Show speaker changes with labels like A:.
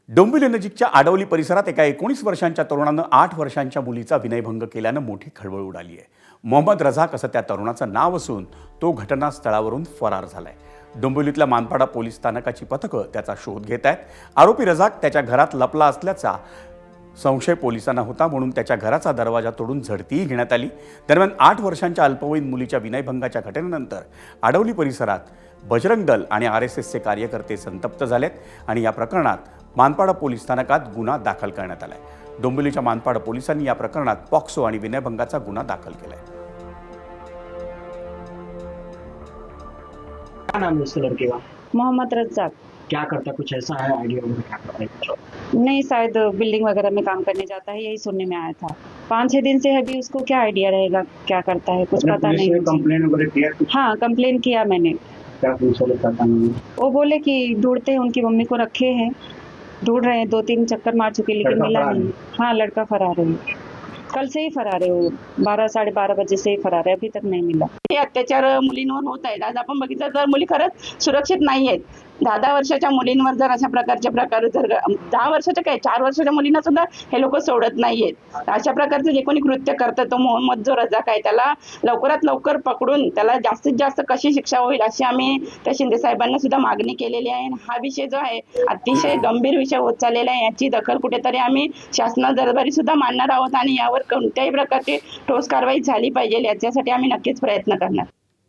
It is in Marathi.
A: डोंबिवलीनजीकच्या आडवली परिसरात एका 19 वर्षांच्या तरुणानं 8 वर्षांच्या मुलीचा विनयभंग केल्यानं मोठी खळबळ उडाली आहे. मोहम्मद रझाक असं त्या तरुणाचं नाव असून तो घटनास्थळावरून फरार झालाय. डोंबिवलीतल्या मानपाडा पोलीस स्थानकाची पथकं त्याचा शोध घेत आहेत. आरोपी रझाक त्याच्या घरात लपला असल्याचा संशय पोलिसांना होता, म्हणून त्याच्या घराचा दरवाजा तोडून झडतीही घेण्यात आली. दरम्यान 8 वर्षांच्या अल्पवयीन मुलीच्या विनयभंगाच्या घटनेनंतर आडवली परिसरात बजरंग दल आणि RSSचे कार्यकर्ते संतप्त झालेत आणि या प्रकरणात मानपाडा पोलीस स्थानकात गुन्हा दाखल करण्यात आलाय. डोंबिवलीच्या मानपाडा पोलिसांनी या प्रकरणात पॉक्सो आणि विनयभंगाचा गुन्हा दाखल केलाय.
B: क्या नाम है उस लड़के का?
C: मोहम्मद रज्जाक।
B: क्या करता, कुछ ऐसा है आइडिया वगैरह क्या करता है?
C: नहीं, शायद बिल्डिंग वगैरह में काम करने जाता है, यही सुनने में आया था। 5-6 दिन से अभी उसको क्या आइडिया रहेगा, क्या करता है कुछ पता नहीं मुझे।
B: कंप्लेन वगैरह किया कुछ?
C: हाँ, कंप्लेन किया मैंने।
B: क्या पुलिस वाले पता नहीं?
C: वो बोले कि ढूंढते हैं, उनकी मम्मी को रखे हैं, ढूंढ रहे हैं, 2-3 चक्कर मार चुके लेकिन
B: लड़का
C: मिला
B: फरार
C: नहीं। हाँ, लड़का फरार है, कल से ही फरार है वो, 12-12:30 बजे से ही फरार है, अभी तक नहीं मिला।
D: हे अत्याचार मुलींवर होत आहेत. आज आपण बघितलं तर मुली खरंच सुरक्षित नाही आहेत. 10 वर्षाच्या मुलींवर जर अशा प्रकारचे प्रकार जर 10 वर्षाच्या काय 4 वर्षाच्या मुलींना सुद्धा हे लोक सोडत नाहीयेत. अशा प्रकारचे जे कोणी कृत्य करतात तो मोहम्मद जो रझाक आहे त्याला लवकरात लवकर पकडून त्याला जास्तीत जास्त कशी शिक्षा होईल अशी आम्ही त्या शिंदे साहेबांना सुद्धा मागणी केलेली आहे. हा विषय जो आहे अतिशय गंभीर विषय होत चाललेला आहे. याची दखल कुठेतरी आम्ही शासना दरबारी सुद्धा मांडणार आहोत आणि यावर कोणत्याही प्रकारची ठोस कारवाई झाली पाहिजे याच्यासाठी आम्ही नक्कीच प्रयत्न करणार.